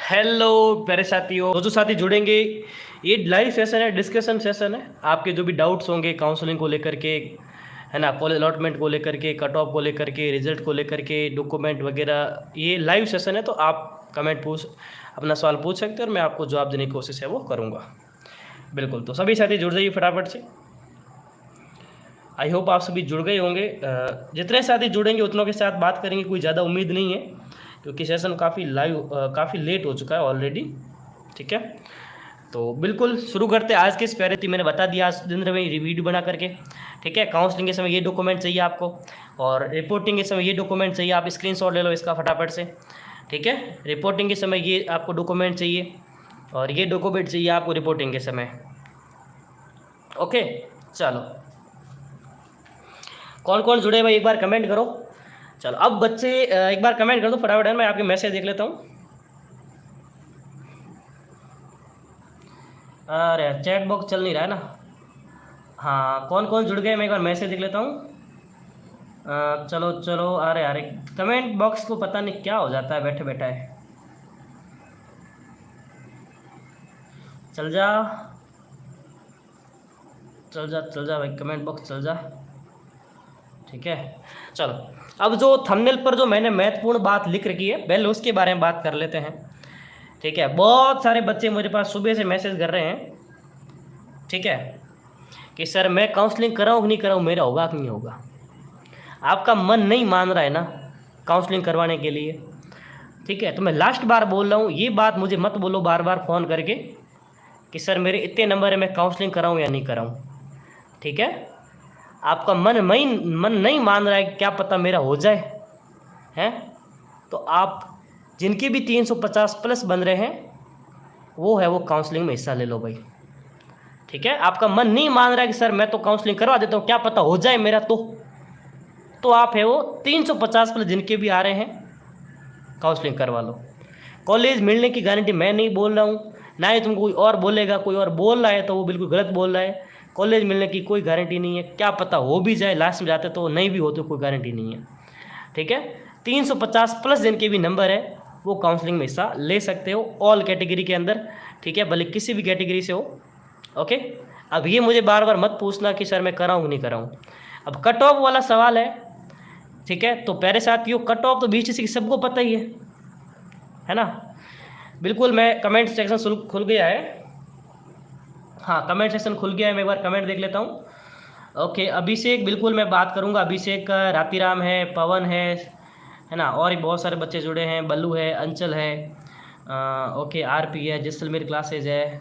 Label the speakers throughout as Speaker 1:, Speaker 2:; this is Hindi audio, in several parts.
Speaker 1: हेलो प्यारे साथियों, जो साथी जुड़ेंगे, ये लाइव सेशन है, डिस्कशन सेशन है। आपके जो भी डाउट्स होंगे काउंसलिंग को लेकर के, है ना, कॉलेज अलॉटमेंट को लेकर के, कट ऑफ को लेकर के, रिजल्ट को लेकर के, डॉक्यूमेंट वगैरह, ये लाइव सेशन है। तो आप कमेंट पूछ अपना सवाल पूछ सकते हैं और मैं आपको जवाब देने की कोशिश है वो करूँगा। बिल्कुल, तो सभी साथी जुड़ जाइए फटाफट से। आई होप आप सभी जुड़ गए होंगे। जितने साथी जुड़ेंगे उतनों के साथ बात करेंगे, कोई ज़्यादा उम्मीद नहीं है क्योंकि सेशन काफ़ी लेट हो चुका है ऑलरेडी। ठीक है, तो बिल्कुल शुरू करते हैं आज के इस प्यारे थी। मैंने बता दिया आज दिन में वीडियो बना करके। ठीक है, काउंसलिंग के समय ये डॉक्यूमेंट चाहिए आपको और रिपोर्टिंग के समय ये डॉक्यूमेंट चाहिए। आप स्क्रीनशॉट ले लो इसका फटाफट से। ठीक है, रिपोर्टिंग के समय ये आपको डॉक्यूमेंट चाहिए और ये डॉक्यूमेंट चाहिए आपको रिपोर्टिंग के समय। ओके, चलो कौन कौन जुड़े भाई एक बार कमेंट करो। चलो अब बच्चे एक बार कमेंट कर दो फटाफट, है मैं आपके मैसेज देख लेता हूँ। अरे चैट बॉक्स चल नहीं रहा है ना। हाँ, कौन कौन जुड़ गए मैं एक बार मैसेज देख लेता हूँ। चलो चलो, अरे अरे कमेंट बॉक्स को पता नहीं क्या हो जाता है बैठे बैठा है। चल जा चल जा चल जा भाई, कमेंट बॉक्स चल जा। ठीक है, चलो अब जो थंबनेल पर जो मैंने महत्वपूर्ण बात लिख रखी है पहले उसके बारे में बात कर लेते हैं। ठीक है, बहुत सारे बच्चे मेरे पास सुबह से मैसेज कर रहे हैं। ठीक है, कि सर मैं काउंसलिंग कराऊँ कि नहीं कराऊँ, मेरा होगा कि नहीं होगा। आपका मन नहीं मान रहा है ना काउंसलिंग करवाने के लिए। ठीक है, तो मैं लास्ट बार बोल रहा हूँ, ये बात मुझे मत बोलो बार बार फ़ोन करके कि सर मेरे इतने नंबर है, मैं काउंसलिंग कराऊँ या नहीं कराऊँ। ठीक है, आपका मन नहीं मान रहा है, क्या पता मेरा हो जाए, हैं। तो आप जिनके भी 350 प्लस बन रहे हैं वो काउंसलिंग में हिस्सा ले लो भाई। ठीक है, आपका मन नहीं मान रहा है कि सर मैं तो काउंसलिंग करवा देता हूँ, क्या पता हो जाए मेरा, तो आप है वो 350 प्लस जिनके भी आ रहे हैं काउंसलिंग करवा लो। कॉलेज मिलने की गारंटी मैं नहीं बोल रहा हूँ, ना ही तुमको कोई और बोलेगा। कोई और बोल रहा है तो वो बिल्कुल गलत बोल रहा है। कॉलेज मिलने की कोई गारंटी नहीं है, क्या पता हो भी जाए, लास्ट में जाते तो नहीं भी हो, तो कोई गारंटी नहीं है। ठीक है, 350 प्लस जिनके भी नंबर है वो काउंसलिंग में हिस्सा ले सकते हो, ऑल कैटेगरी के अंदर। ठीक है, भले किसी भी कैटेगरी से हो। ओके, अब ये मुझे बार बार मत पूछना कि सर मैं कराऊँ कि नहीं कराऊँ। अब कट ऑफ वाला सवाल है। ठीक है, तो प्यारे साथियों कट ऑफ तो BTC की सबको पता ही है ना। बिल्कुल, मैं कमेंट सेक्शन खुल गया है। हाँ, कमेंट सेक्शन खुल गया है, मैं एक बार कमेंट देख लेता हूँ। ओके, अभिषेक, बिल्कुल मैं बात करूँगा। अभिषेक, रातीराम है, पवन है ना, और भी बहुत सारे बच्चे जुड़े हैं। बल्लू है, अंचल है, ओके, RP है, जैसलमेर क्लासेज है।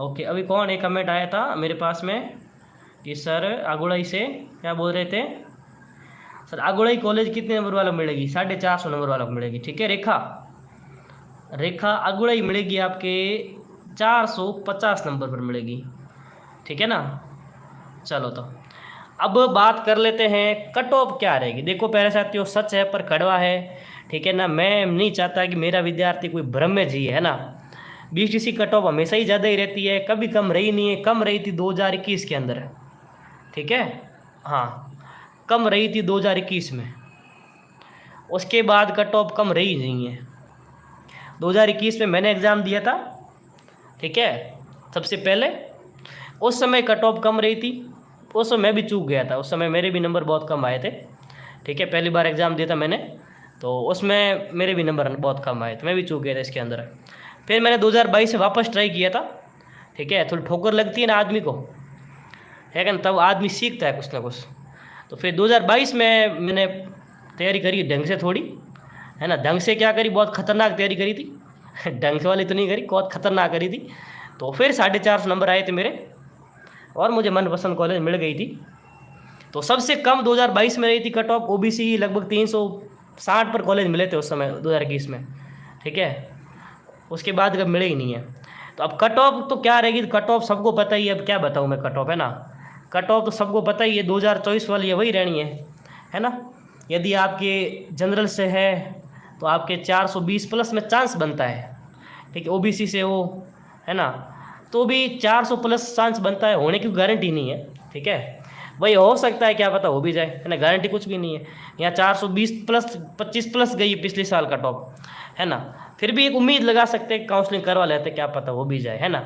Speaker 1: ओके, अभी कौन एक कमेंट आया था मेरे पास में कि सर अगुड़ाई से क्या बोल रहे थे, सर अगुड़ाई कॉलेज कितने नंबर वाला मिलेगी, 450 नंबर वाला मिलेगी। ठीक है, रेखा अगुड़ाई मिलेगी आपके 450 नंबर पर मिलेगी। ठीक है ना। चलो तो अब बात कर लेते हैं कट ऑफ क्या रहेगी। देखो प्यारे साथियों, सच है पर कड़वा है। ठीक है ना, मैं नहीं चाहता कि मेरा विद्यार्थी कोई भ्रम में जी, है ना। BTC कट ऑफ हमेशा ही ज़्यादा ही रहती है, कभी कम रही नहीं है। कम रही थी 2021 के अंदर। ठीक है, हाँ, कम रही थी 2021 में। उसके बाद कट ऑफ कम रही नहीं है। 2021 में मैंने एग्ज़ाम दिया था। ठीक है, सबसे पहले उस समय कट ऑफ कम रही थी। उस समय मैं भी चूक गया था, उस समय मेरे भी नंबर बहुत कम आए थे। ठीक है, पहली बार एग्ज़ाम दिया था मैंने, तो उसमें मेरे भी नंबर बहुत कम आए थे, मैं भी चूक गया था इसके अंदर। फिर मैंने 2022 से वापस ट्राई किया था। ठीक है, थोड़ी ठोकर लगती है ना आदमी को, है ना, तब आदमी सीखता है कुछ ना कुछ। तो फिर 2022 में मैंने तैयारी करी ढंग से थोड़ी, है ना। ढंग से क्या करी, बहुत ख़तरनाक तैयारी करी थी ढंग से वाली तो नहीं करी, बहुत ख़तरनाक करी थी। तो फिर 450 नंबर आए थे मेरे और मुझे मनपसंद कॉलेज मिल गई थी। तो सबसे कम 2022 में रही थी कट ऑफ। OBC लगभग 360 पर कॉलेज मिले थे उस समय 2021 में। ठीक है, उसके बाद कब मिले ही नहीं है। तो अब कट ऑफ तो क्या रहेगी, कट ऑफ सबको पता ही है, अब क्या बताऊँ मैं। कट ऑफ है ना, कट ऑफ तो सबको पता ही है, 2024 वाली है, वही रहनी है ना। यदि आपके जनरल से है तो आपके 420 प्लस में चांस बनता है। ठीक है, OBC से हो, है ना, तो भी 400 प्लस चांस बनता है, होने की गारंटी नहीं है। ठीक है, वही हो सकता है, क्या पता हो भी जाए, है ना, गारंटी कुछ भी नहीं है। यहाँ 420 प्लस 25 प्लस गई पिछले साल कट ऑफ, है ना। फिर भी एक उम्मीद लगा सकते हैं काउंसलिंग करवा लेते, क्या पता हो भी जाए, है ना।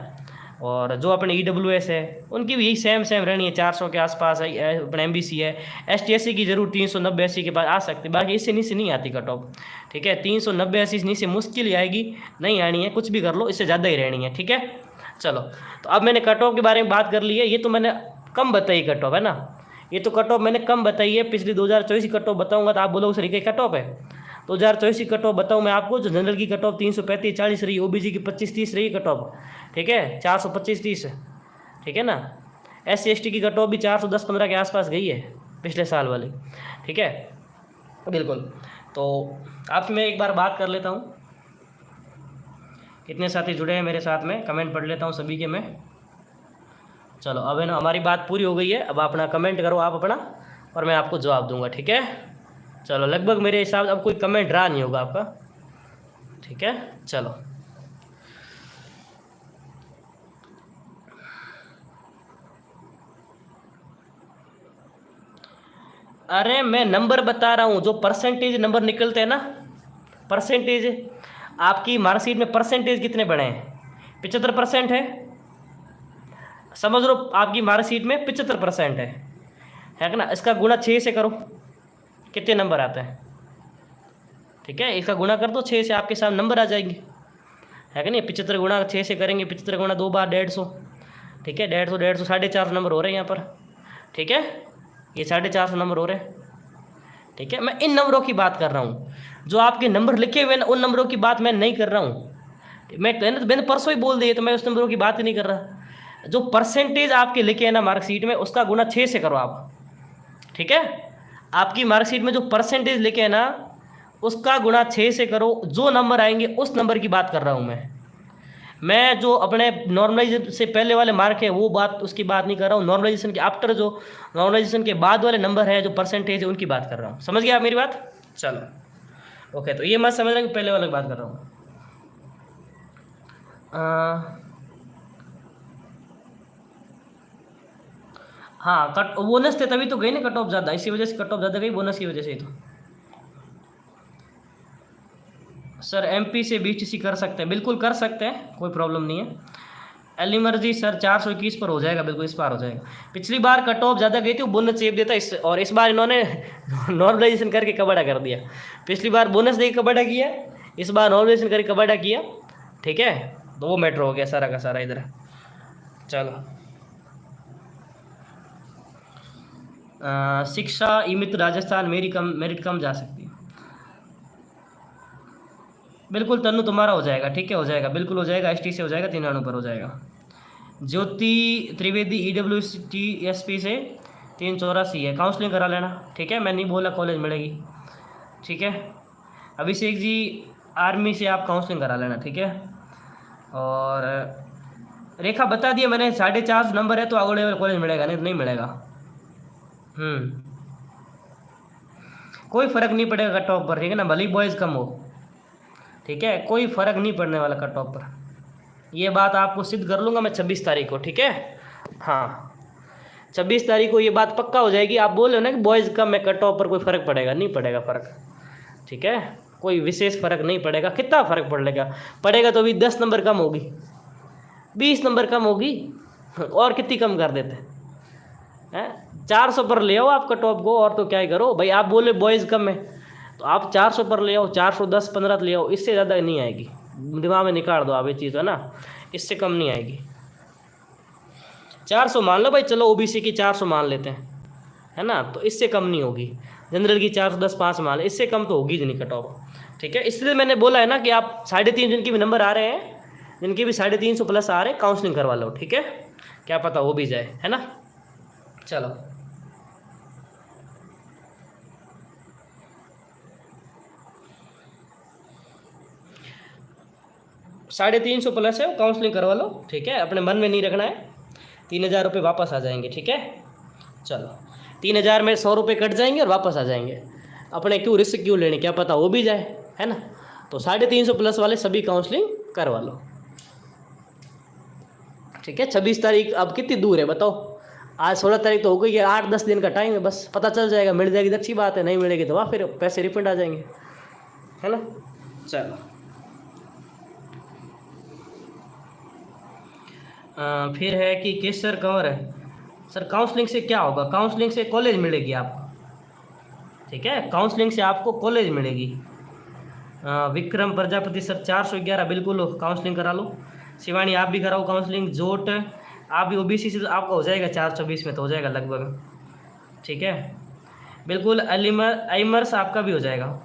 Speaker 1: और जो अपने EWS है उनकी भी यही सेम रहनी है, 400 के आसपास है। अपने MBC है, ST/SC की जरूर 390 80 के पास आ सकती है, बाकी इससे नीचे नहीं आती कट ऑफ, ठीक है। 390 80 नीचे मुश्किल ही आएगी, नहीं आनी है, कुछ भी कर लो, इससे ज़्यादा ही रहनी है, ठीक है। चलो, तो अब मैंने कट ऑफ के बारे में बात कर ली है। ये तो मैंने कम बताई कट ऑफ, है ना, ये तो कट ऑफ मैंने कम बताई है। पिछली 2024 की कट ऑफ बताऊँगा तो आप बोलोगे सर ये कट ऑफ है। 2024 की कट ऑफ बताऊँ मैं आपको, जो जनरल की कट ऑफ 335-40 रही, OBC की 25-30 रही कट ऑफ, ठीक है, 425-30, ठीक है ना। SC/ST की कट ऑफ भी 410-15 के आसपास गई है पिछले साल वाली, ठीक है, बिल्कुल। तो आपसे मैं एक बार बात कर लेता हूँ, कितने साथी जुड़े हैं मेरे साथ में, कमेंट पढ़ लेता हूँ सभी के मैं। चलो, अब है ना हमारी बात पूरी हो गई है। अब अपना कमेंट करो आप अपना, और मैं आपको जवाब दूंगा, ठीक है। चलो, लगभग मेरे हिसाब से अब कोई कमेंट रहा नहीं होगा आपका, ठीक है। चलो, अरे मैं नंबर बता रहा हूँ, जो परसेंटेज नंबर निकलते हैं ना, परसेंटेज, आपकी मार्कशीट में परसेंटेज कितने बने हैं, 75% है, समझ लो आपकी मार्कशीट में 75% है कि ना। इसका गुणा 6 से करो, कितने नंबर आते हैं, ठीक है। इसका गुणा कर दो 6 से, आपके सामने नंबर आ जाएंगे, है कि नहीं। 75 गुणा 6 से करेंगे, 75 गुणा 2 बार 150, ठीक है, 150 450 नंबर हो रहे हैं यहाँ पर, ठीक है, ये 450 नंबर हो रहे हैं, ठीक है। मैं इन नंबरों की बात कर रहा हूँ, जो आपके नंबर लिखे हुए हैं उन नंबरों की बात मैं नहीं कर रहा हूँ। मैंने परसों ही बोल दिए, तो मैं उस नंबरों की बात ही नहीं कर रहा। जो परसेंटेज आपके लिखे हैं ना मार्कशीट में, उसका गुणा 6 से करो आप, ठीक है। आपकी मार्कशीट में जो परसेंटेज लिखे हैं ना, उसका गुणा 6 से करो, जो नंबर आएंगे उस नंबर की बात कर रहा हूँ मैं जो अपने नॉर्मलाइजेशन से पहले वाले मार्क है वो बात, उसकी बात नहीं कर रहा हूँ। नॉर्मलाइजेशन के आफ्टर, जो नॉर्मलाइजेशन के बाद वाले नंबर है, जो परसेंटेज है, उनकी बात कर रहा हूँ। समझ गया आप मेरी बात? चलो, ओके। तो ये मत समझना कि पहले वाले की बात कर रहा हूँ। हाँ, कट बोनस थे तभी तो गई ना कट ऑफ ज़्यादा, इसी वजह से कट ऑफ ज़्यादा गई, बोनस की वजह से ही तो। सर MP से BTC कर सकते हैं, बिल्कुल कर सकते हैं, कोई प्रॉब्लम नहीं है। एलिमर्जी सर 421 पर हो जाएगा, बिल्कुल इस बार हो जाएगा। पिछली बार कट ऑफ ज़्यादा गई थी, वो बोनस सेव देता और इस बार इन्होंने नॉर्मलाइजेशन करके कबाड़ा कर दिया। पिछली बार बोनस दे कबाड़ा किया, इस बार नॉर्मलाइजेशन करके कबाड़ा किया, ठीक है। तो वो मैटर हो गया सारा का सारा इधर। चलो, शिक्षा इमित राजस्थान मेरिट कम जा सकती है, बिल्कुल तन्नू तुम्हारा हो जाएगा, ठीक है, हो जाएगा, बिल्कुल हो जाएगा। ST से हो जाएगा, 93 पर हो जाएगा। ज्योति त्रिवेदी EWSP से 384 है, काउंसलिंग करा लेना, ठीक है। मैं नहीं बोला कॉलेज मिलेगी, ठीक है। अभिषेक जी आर्मी से आप काउंसलिंग करा लेना, ठीक है। और रेखा बता दिया मैंने, 450 नंबर है तो अगले वाले कॉलेज मिलेगा, नहीं मिलेगा। कोई फ़र्क नहीं पड़ेगा कट ऑफ पर, ठीक है ना, भले ही बॉयज़ कम हो, ठीक है, कोई फ़र्क नहीं पड़ने वाला कट ऑफ पर। ये बात आपको सिद्ध कर लूँगा मैं 26 तारीख को, ठीक है। हाँ, 26 तारीख को ये बात पक्का हो जाएगी। आप बोल रहे हो ना कि बॉयज़ कम है, कट ऑफ पर कोई फ़र्क पड़ेगा, नहीं पड़ेगा फ़र्क, ठीक है, कोई विशेष फ़र्क नहीं पड़ेगा। कितना फ़र्क पड़ेगा तो भी 10 नंबर कम होगी, 20 नंबर कम होगी, और कितनी कम कर देते हैं। 400 पर ले आओ आप कट ऑफ को, और तो क्या ही करो भाई। आप बोले बॉयज़ कम है तो आप 400 पर ले आओ, 410-15 ले आओ, इससे ज़्यादा नहीं आएगी। दिमाग में निकाल दो आप ये चीज़, है ना, इससे कम नहीं आएगी। 400 मान लो भाई, चलो OBC की 400 मान लेते हैं, है ना, तो इससे कम नहीं होगी। जनरल की 410-5 मान ले, इससे कम तो होगी नहीं कट ऑफ, ठीक है। इसलिए मैंने बोला है ना कि आप 3.5 जिनके भी नंबर आ रहे हैं, जिनके भी 350 प्लस आ रहे हैं, काउंसलिंग करवा लो, ठीक है, क्या पता हो भी जाए, है ना। चलो, साढ़े 300 प्लस है, काउंसलिंग करवा लो, ठीक है। अपने मन में नहीं रखना है, 3000 रुपये वापस आ जाएंगे, ठीक है। चलो, 3000 में 100 रुपये कट जाएंगे और वापस आ जाएंगे। अपने क्यों रिस्क क्यों लेने, क्या पता हो भी जाए, है ना। तो 350 प्लस वाले सभी काउंसलिंग करवा लो, ठीक है। 26 तारीख अब कितनी दूर है बताओ, आज 16 तारीख तो हो गई है, 8-10 दिन का टाइम है, बस पता चल जाएगा। मिल जाएगी तो अच्छी बात है, नहीं मिलेगी तो वाह फिर पैसे रिफंड आ जाएंगे, है ना। चलो, फिर है कि केसर कंवर है। सर काउंसलिंग से क्या होगा? काउंसलिंग से कॉलेज मिलेगी आपको, ठीक है, काउंसलिंग से आपको कॉलेज मिलेगी। विक्रम प्रजापति सर 411 बिल्कुल काउंसलिंग करा लो। शिवानी आप भी कराओ काउंसलिंग। जोट आप भी ओबीसी से, तो आपका हो जाएगा 420 में तो हो जाएगा लगभग, ठीक है, बिल्कुल। अलीमर्स आपका भी हो जाएगा।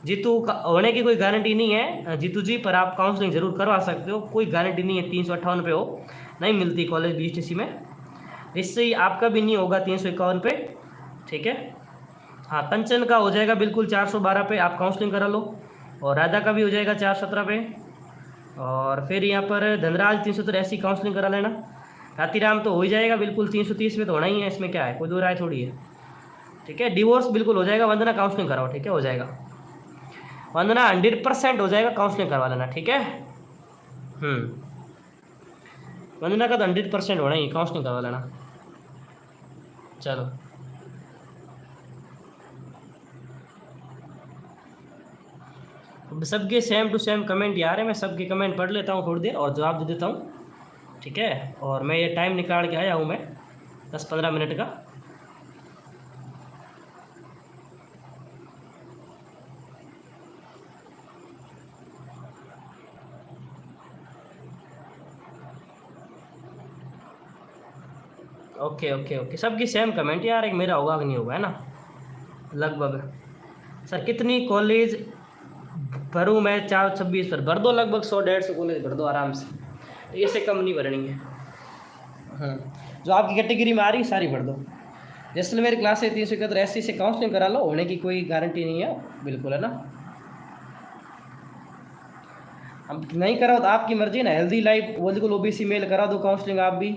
Speaker 1: जीतू का होने की कोई गारंटी नहीं है जीतू जी, पर आप काउंसलिंग ज़रूर करवा सकते हो, कोई गारंटी नहीं है 358 पे हो, नहीं मिलती कॉलेज बीएचटीसी में। इससे आपका भी नहीं होगा 351 पे, ठीक है। हाँ, कंचन का हो जाएगा बिल्कुल 412 पे, आप काउंसलिंग करा लो। और राधा का भी हो जाएगा 417 पे। और फिर यहाँ पर धनराज 383 काउंसलिंग करा लेना। हाथीराम तो हो ही जाएगा बिल्कुल 330 में तो होना ही है, इसमें क्या है, कोई दो राय थोड़ी है, ठीक है। डिवोर्स बिल्कुल हो जाएगा। वंदना काउंसलिंग कराओ, ठीक है, हो जाएगा। वंदना 100% हो जाएगा, काउंसलिंग करवा लेना, ठीक है। वंदना का तो 100% होना ही, काउंसलिंग करवा लेना। चलो, सबके सेम टू सेम कमेंट यार है, मैं सबके कमेंट पढ़ लेता हूँ थोड़ी देर और जवाब दे देता हूँ, ठीक है। और मैं ये टाइम निकाल के आया हूँ मैं 10-15 मिनट का। ओके ओके ओके, सबकी सेम कमेंट यार, एक मेरा होगा कि नहीं होगा, है ना, लगभग। सर कितनी कॉलेज भरूँ मैं? 426 पर भर दो, लगभग 100-150 कॉलेज भर दो आराम से, तो इससे कम नहीं भरनी है। जो आपकी कैटेगरी में आ रही सारी भर दो। जैसलमेर क्लास है 371 SC से काउंसलिंग करा लो, होने की कोई गारंटी नहीं है बिल्कुल, है ना। अब नहीं कराओ तो आपकी मर्जी ना। हेल्दी लाइफ बिल्कुल ओबीसी मेल करा दो काउंसलिंग आप भी,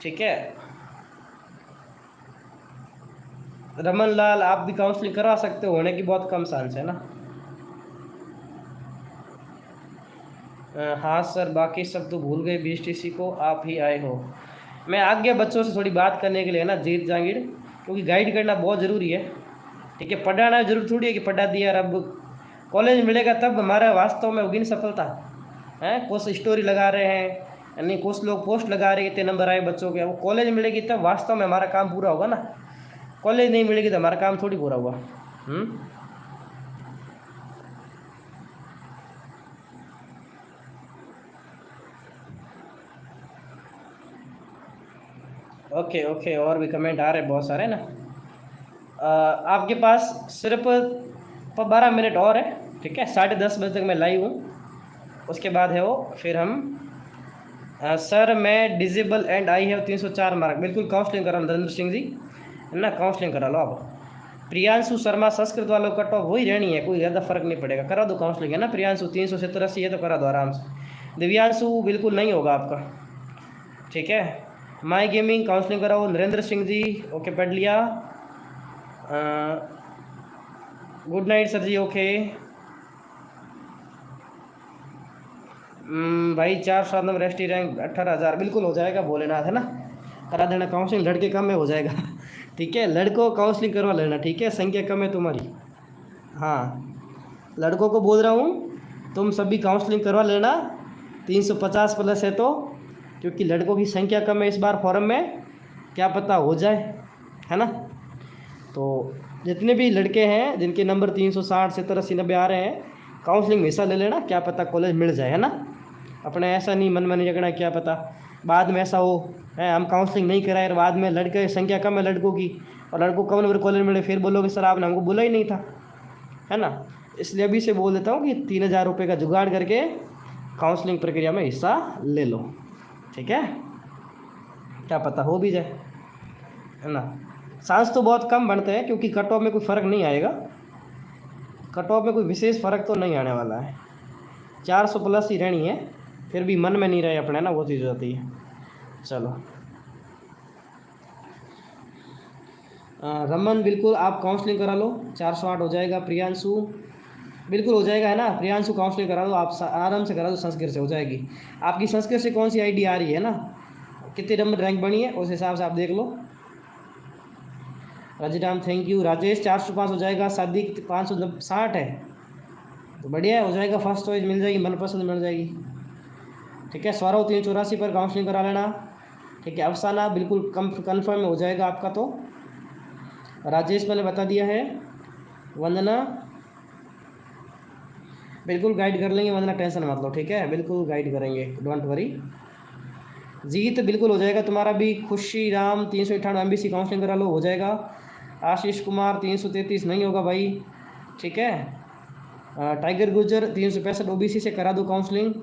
Speaker 1: ठीक है। रमन लाल आप भी काउंसलिंग करवा सकते हो, होने की बहुत कम चांस है ना। हाँ सर, बाकी सब तो भूल गए, बीएचटीसी को आप ही आए हो। मैं आ गया बच्चों से थोड़ी बात करने के लिए ना, जीत जांगीर, क्योंकि गाइड करना बहुत ज़रूरी है, ठीक है। पढ़ाना जरूर थोड़ी है कि पढ़ा दिया और अब कॉलेज मिलेगा तब हमारा वास्तव में होगी सफलता है। कुछ स्टोरी लगा रहे हैं, यानी कुछ लोग पोस्ट लगा रहे हैं इतने नंबर आए बच्चों के, वो कॉलेज मिलेगी तब वास्तव में हमारा काम पूरा होगा ना। कॉलेज नहीं मिलेगी तो हमारा काम थोड़ी पूरा हुआ। ओके ओके, और भी कमेंट आ रहे बहुत सारे ना। आपके पास सिर्फ 12 मिनट और है, ठीक है। 10:30 बजे तक मैं लाइव हूँ, उसके बाद है वो, फिर हम सर मैं disable and I have 304 mark, बिल्कुल काउंसलिंग करा लो नरेंद्र सिंह जी, है ना, काउंसलिंग करा लो आप। प्रियांशु शर्मा संस्कृत वालों कट ऑफ वही रहनी है, कोई ज़्यादा फर्क नहीं पड़ेगा, करा दो काउंसलिंग, है ना। प्रियांशु 387 है तो करा दो आराम से। दिव्यांशु बिल्कुल नहीं होगा आपका, ठीक है। माई गेमिंग काउंसलिंग कराओ नरेंद्र सिंह जी, ओके पढ़ लिया। गुड नाइट सर जी, ओके। भाई 4 नंबर ST रैंक 18,000 बिल्कुल हो जाएगा भोलेनाथ, है ना, करा देना काउंसलिंग। लड़के कम में हो जाएगा ठीक है, लड़कों काउंसलिंग करवा लेना, ठीक है, संख्या कम है तुम्हारी। हाँ, लड़कों को बोल रहा हूँ तुम सभी काउंसलिंग करवा लेना, 350 प्लस है तो, क्योंकि लड़कों की संख्या कम है इस बार फॉरम में, क्या पता हो जाए, है ना। तो जितने भी लड़के हैं जिनके नंबर 360, 70, 80, 90 आ रहे हैं, काउंसलिंग में हिस्सा ले लेना, क्या पता कॉलेज मिल जाए, है ना। अपने ऐसा नहीं मन में नहीं रखना, क्या पता बाद में ऐसा हो है हम काउंसलिंग नहीं कराए और बाद में लड़के संख्या कम है लड़कों की और लड़कों कम नंबर कॉलेज मिले, फिर बोलोगे सर आपने हमको बोला ही नहीं था, है ना। इसलिए अभी से बोल देता हूँ कि 3,000 रुपये का जुगाड़ करके काउंसलिंग प्रक्रिया में हिस्सा ले लो, ठीक है, क्या पता हो भी जाए, है ना। चांस तो बहुत कम बनते हैं क्योंकि कट ऑफ में कोई फ़र्क नहीं आएगा, कट ऑफ में कोई विशेष फ़र्क तो नहीं आने वाला है, 400 प्लस ही रहनी है, फिर भी मन में नहीं रहे अपने ना, वो चीज़ होती है। चलो रमन बिल्कुल आप काउंसलिंग करा लो, 408 हो जाएगा। प्रियांशु बिल्कुल हो जाएगा, है ना। प्रियांशु काउंसलिंग करा दो आप, आराम से करा दो, संस्कृत से हो जाएगी। आपकी संस्कृत से कौन सी आईडी आ रही है ना, कितने नंबर रैंक बनी है उस हिसाब से आप देख लो। राजीराम थैंक यू। राजेश 405 हो जाएगा। सादिक 560 है तो बढ़िया है, हो जाएगा, फर्स्ट चॉइस मिल जाएगी, मनपसंद मिल जाएगी। ठीक है। सौरव 384 पर काउंसलिंग करा लेना, ठीक है। अफसाना बिल्कुल कन्फर्म हो जाएगा आपका। तो राजेश मैंने बता दिया है। वंदना बिल्कुल गाइड कर लेंगे, वंदना टेंशन मत लो, ठीक है, बिल्कुल गाइड करेंगे, डोंट वरी। जीत बिल्कुल हो जाएगा तुम्हारा भी। खुशी राम 398 MBC काउंसलिंग करा लो, हो जाएगा। आशीष कुमार 333 नहीं होगा भाई, ठीक है। टाइगर गुजर 365 OBC से करा दो काउंसलिंग।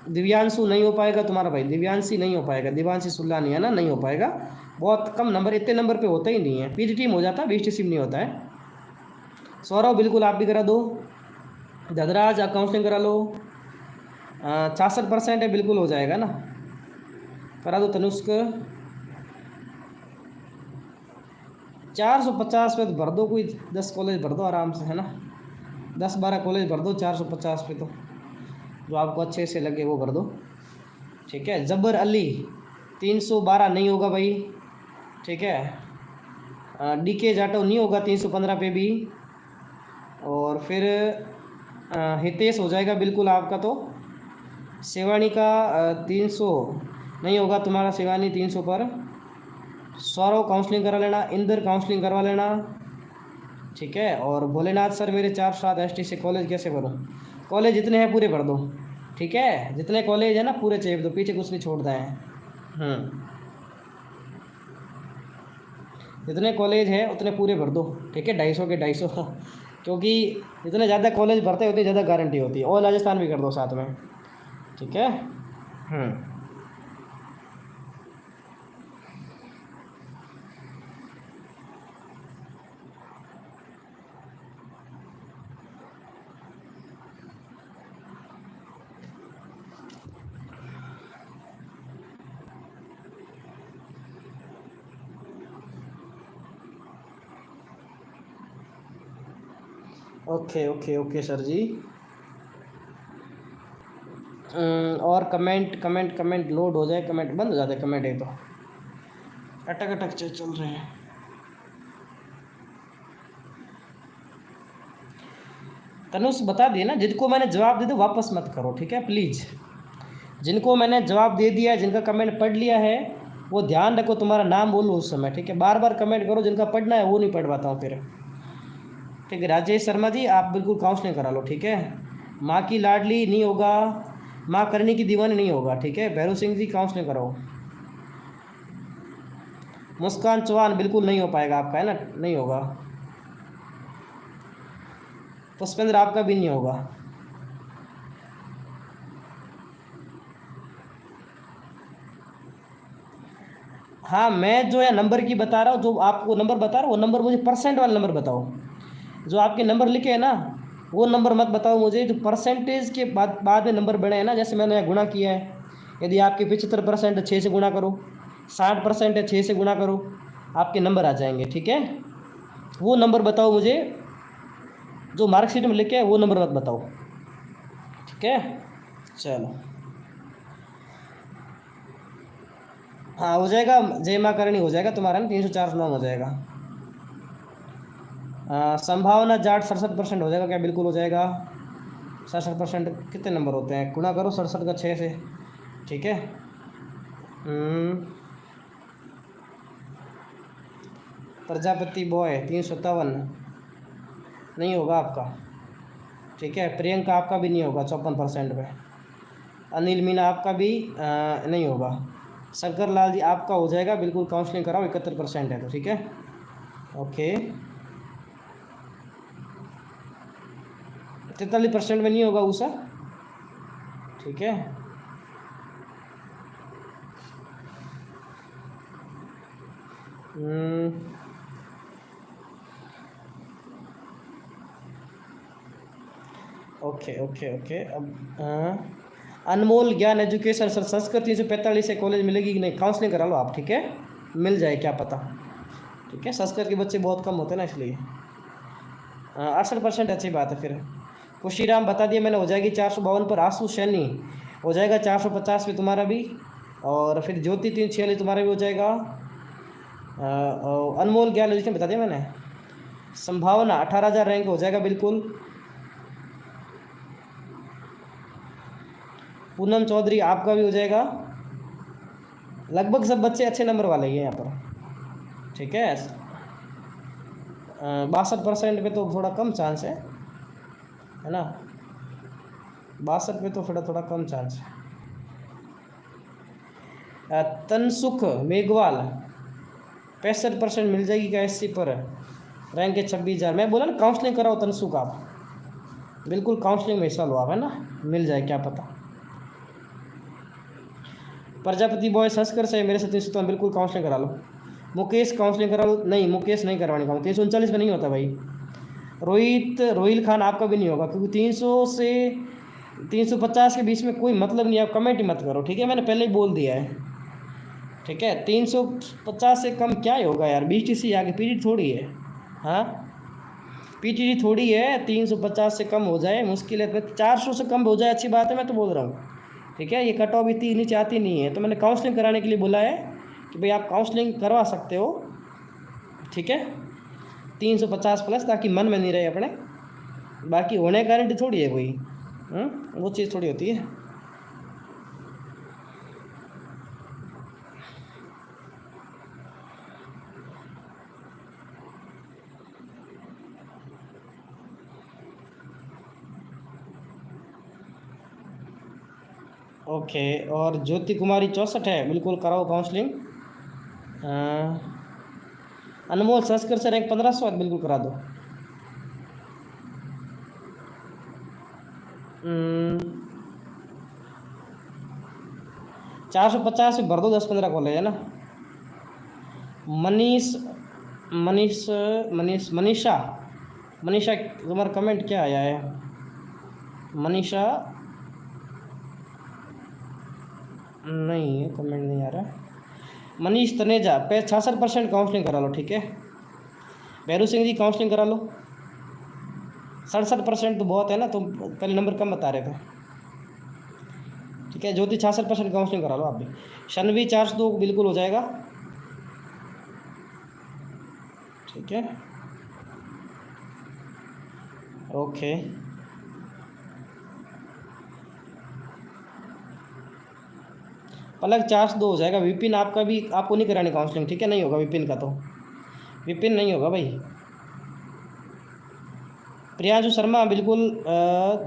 Speaker 1: दिव्यांशु नहीं हो पाएगा तुम्हारा भाई, दिव्यांशी नहीं हो पाएगा, दिव्यांशी सुल्लानी है ना, नहीं हो पाएगा, बहुत कम नंबर, इतने नंबर पे होता ही नहीं है। पीजी टीम हो जाता है, बीच टीम नहीं होता है। सौरभ बिल्कुल आप भी करा दो। धदराज आप काउंसलिंग करा लो, 66% है, बिल्कुल हो जाएगा ना, करा दो। तनुष्क 450 पे तो भर दो, कोई 10 कॉलेज भर दो आराम से, है ना, 10-12 कॉलेज भर दो 450 पे, तो जो आपको अच्छे से लगे वो भर दो, ठीक है। जबर अली 312 नहीं होगा भाई, ठीक है। DK जाटव नहीं होगा 315 पे भी। और फिर हितेश हो जाएगा बिल्कुल आपका। तो शिवानी का 300 नहीं होगा तुम्हारा, शिवानी 300 पर। सौरव काउंसलिंग करा लेना, इंदर काउंसलिंग करवा लेना, ठीक है। और भोलेनाथ सर मेरे 4-7 ST से कॉलेज कैसे भरूँ? कॉलेज जितने हैं पूरे भर दो, ठीक है, जितने कॉलेज है ना पूरे चेप दो, पीछे कुछ नहीं छोड़ता है। जितने कॉलेज है उतने पूरे भर दो, ठीक है, 250 के 250 क्योंकि जितने ज़्यादा कॉलेज भरते हैं उतनी ज़्यादा गारंटी होती है। और राजस्थान भी कर दो साथ में, ठीक है। ओके ओके ओके सर जी। और कमेंट लोड हो जाए, कमेंट बंद हो जाते हैं, कमेंट है तो अटक अटक चल रहे हैं। तनुष बता दिए ना, जिनको मैंने जवाब दे दो वापस मत करो, ठीक है, प्लीज़। जिनको मैंने जवाब दे दिया है, जिनका कमेंट पढ़ लिया है, वो ध्यान रखो, तुम्हारा नाम बोलो उस समय, ठीक है। बार बार कमेंट करो, जिनका पढ़ना है वो नहीं पढ़ पाता हूँ फिर, ठीक है। राजेश शर्मा जी आप बिल्कुल काउंसलिंग करा लो, ठीक है। माँ की लाडली नहीं होगा, माँ करने की दीवानी नहीं होगा, ठीक है। भैरव सिंह जी काउंसलिंग कराओ। मुस्कान चौहान बिल्कुल नहीं हो पाएगा आपका, है ना, नहीं होगा। पुष्पेंद्र आपका भी नहीं होगा। हाँ मैं जो है नंबर की बता रहा हूँ, जो आपको नंबर बता रहा हूँ वो नंबर मुझे परसेंट वाला नंबर बताओ। जो आपके नंबर लिखे हैं ना वो नंबर मत बताओ मुझे, जो परसेंटेज के बाद में नंबर बढ़े हैं ना, जैसे मैंने गुणा किया है, यदि आपके 75% है 6 से गुणा करो, 60% है 6 से गुणा करो, आपके नंबर आ जाएंगे, ठीक है। वो नंबर बताओ मुझे, जो मार्कशीट में लिखे है वो नंबर मत बताओ, ठीक है। चलो हाँ हो जाएगा, जय माँ करणी हो जाएगा तुम्हारा ना, 304 नाम हो जाएगा। संभावना जाट 67% हो जाएगा क्या? बिल्कुल हो जाएगा। 67% कितने नंबर होते हैं, गुणा करो 67 का 6 से, ठीक है। प्रजापति बॉय 357 नहीं होगा आपका, ठीक है। प्रियंका आपका भी नहीं होगा 54% पे। अनिल मीना आपका भी नहीं होगा। शंकर लाल जी आपका हो जाएगा, बिल्कुल काउंसलिंग कराओ, 71% है तो, ठीक है। ओके 43% में नहीं होगा उषा, ठीक है। Okay okay okay. अब अनमोल ज्ञान एजुकेशन सर संस्कृत 345 से कॉलेज मिलेगी कि नहीं? काउंसलिंग करा लो आप, ठीक है, मिल जाए क्या पता, ठीक है। संस्कृत के बच्चे बहुत कम होते हैं ना इसलिए। 68% अच्छी बात है। फिर खुशीराम बता दिया मैंने, हो जाएगी 452 पर। आंसू सैनी हो जाएगा 450 पे तुम्हारा भी। और फिर ज्योति 346 तुम्हारा भी हो जाएगा। अनमोल ज्ञान एजुकेशन बता दिया मैंने। संभावना 18,000 रैंक हो जाएगा बिल्कुल। पूनम चौधरी आपका भी हो जाएगा। लगभग सब बच्चे अच्छे नंबर वाले ही हैं यहाँ पर, ठीक है। 62% पे तो थोड़ा कम चांस है ना, 62 पे तो थोड़ा कम चांस है। तनसुख मेघवाल 65% मिल जाएगी क्या एससी पर, रैंक है 26,000। मैं बोला ना काउंसलिंग कराओ तनसुख, आप बिल्कुल काउंसलिंग में हिस्सा लो आप, है ना, मिल जाए क्या पता। प्रजापति बॉय संस्कर से मेरे साथ 300 बिल्कुल काउंसलिंग करा लो। मुकेश काउंसलिंग करा लो, नहीं मुकेश नहीं करवानी का, 339 में नहीं होता भाई। रोहिल खान आपका भी नहीं होगा, क्योंकि 300 से 350 के बीच में कोई मतलब नहीं है, आप कमेंट ही मत करो, ठीक है, मैंने पहले ही बोल दिया है, ठीक है। 350 से कम क्या ही होगा यार, बीटीसी आगे पीटी थोड़ी है, हाँ पीटीडी थोड़ी है। 350 से कम हो जाए मुश्किल है, 400 से कम हो जाए अच्छी बात है, मैं तो बोल रहा हूँ, ठीक है। ये कट ऑफ इतनी नीचे आती नहीं है, तो मैंने काउंसलिंग कराने के लिए बोला है कि भाई आप काउंसलिंग करवा सकते हो, ठीक है, 350 प्लस, ताकि मन में नहीं रहे अपने। बाकी होने की गारंटी थोड़ी है कोई, वो चीज़ थोड़ी होती है। ओके, और ज्योति कुमारी 64 है, बिल्कुल कराओ काउंसलिंग। अनमोल संस्कर से रैंक 1500 है, बिल्कुल करा दो। 450 से भर दो, 10-15 कॉलेज है ना। मनीषा तुम्हारा कमेंट क्या आया है मनीषा? नहीं कमेंट नहीं आ रहा। मनीष तनेजा 66% काउंसलिंग करा लो, ठीक है। भैरू सिंह जी काउंसलिंग करा लो। 67% तो बहुत है ना, तुम पहले नंबर कम बता रहे थे, ठीक है। ज्योति 66% काउंसलिंग करा लो आप भी। शनवी 402 बिल्कुल हो जाएगा, ठीक है, ओके। पलक 402 हो जाएगा। विपिन आपका भी, आपको नहीं करानी काउंसलिंग, ठीक है, नहीं होगा विपिन का, तो विपिन नहीं होगा भाई। प्रियांशु शर्मा बिल्कुल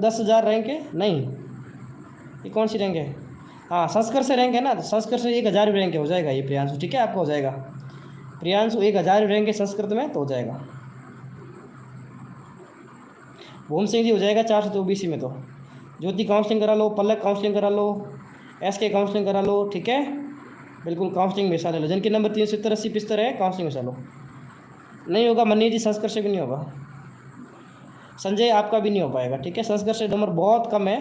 Speaker 1: 10,000 रैंक है, नहीं ये कौन सी रैंक है, हाँ संस्कर से रैंक है ना, तो संस्कर से 1,000 रैंक हो जाएगा ये प्रियांशु, ठीक है, आपका हो जाएगा। प्रियांशु 1,000 रैंक है संस्कृत में, तो हो जाएगा। भूम सिंह जी हो जाएगा 400 तो ओबीसी में। तो ज्योति काउंसलिंग करा लो, पलक काउंसलिंग करा लो, एसके काउंसलिंग करा लो, ठीक है, बिल्कुल काउंसलिंग में हिस्सा ले लो। जिनके नंबर 370 80 75 है काउंसलिंग में हिस्सा लो। नहीं होगा मनीष जी, संस्कर से भी नहीं होगा। संजय आपका भी नहीं हो पाएगा, ठीक है, संस्कर से नंबर बहुत कम है।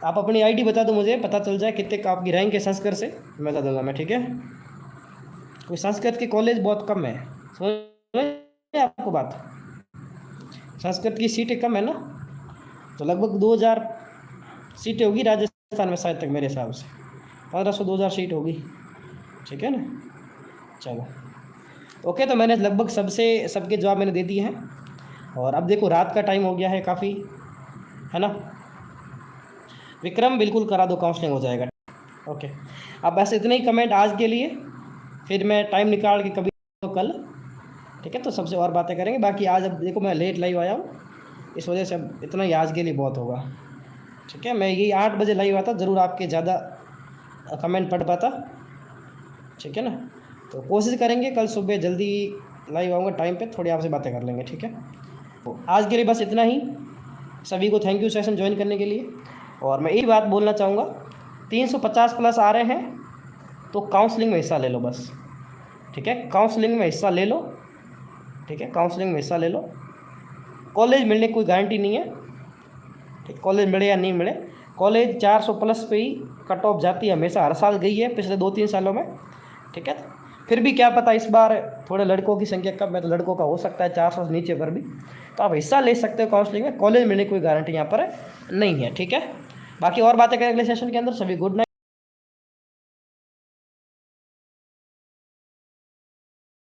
Speaker 1: आप अपनी आईडी बता दो मुझे, पता चल जाए कितने का आपकी रैंक है संस्कृत से, मैं बता दूंगा मैं, ठीक है। कोई संस्कृत के कॉलेज बहुत कम है, समझ आपको बात, संस्कृत की सीटें कम है ना, तो लगभग 2,000 सीटें होगी राजस्थान में शायद तक, मेरे हिसाब से 1500-2,000 सीट होगी, ठीक है ना। चलो ओके, तो मैंने लगभग सबके जवाब मैंने दे दिए हैं। और अब देखो रात का टाइम हो गया है काफ़ी, है ना। विक्रम बिल्कुल करा दो, काउंसलिंग हो जाएगा, ओके। अब बस इतने ही कमेंट आज के लिए, फिर मैं टाइम निकाल के कभी तो कल, ठीक है, तो सबसे और बातें करेंगे। बाकी आज अब देखो मैं लेट लाइव आया हूँ, इस वजह से अब इतना ही आज के लिए बहुत होगा, ठीक है। मैं यही 8 बजे लाइव आता, ज़रूर आपके ज़्यादा कमेंट पढ़ पाता, ठीक है ना। तो कोशिश करेंगे कल सुबह जल्दी लाइव आऊँगा टाइम पे, थोड़ी आपसे बातें कर लेंगे, ठीक है। तो आज के लिए बस इतना ही। सभी को थैंक यू सेशन ज्वाइन करने के लिए। और मैं एक बात बोलना चाहूँगा, 350 प्लस आ रहे हैं तो काउंसलिंग में हिस्सा ले लो बस, ठीक है, काउंसलिंग में हिस्सा ले लो, ठीक है, काउंसलिंग में हिस्सा ले लो। कॉलेज मिलने की कोई गारंटी नहीं है, ठीक, कॉलेज मिले या नहीं मिले, कॉलेज 400 प्लस पे ही कट ऑफ जाती है हमेशा, हर साल गई है पिछले 2-3 सालों में, ठीक है। फिर भी क्या पता इस बार थोड़े लड़कों की संख्या कम है, तो लड़कों का हो सकता है 400 से नीचे पर भी, तो आप हिस्सा ले सकते हो काउंसलिंग में। कॉलेज मिलने की कोई गारंटी यहाँ पर नहीं है, ठीक है। बाकी और बातें करें अगले सेशन के अंदर। सभी गुड नाइट।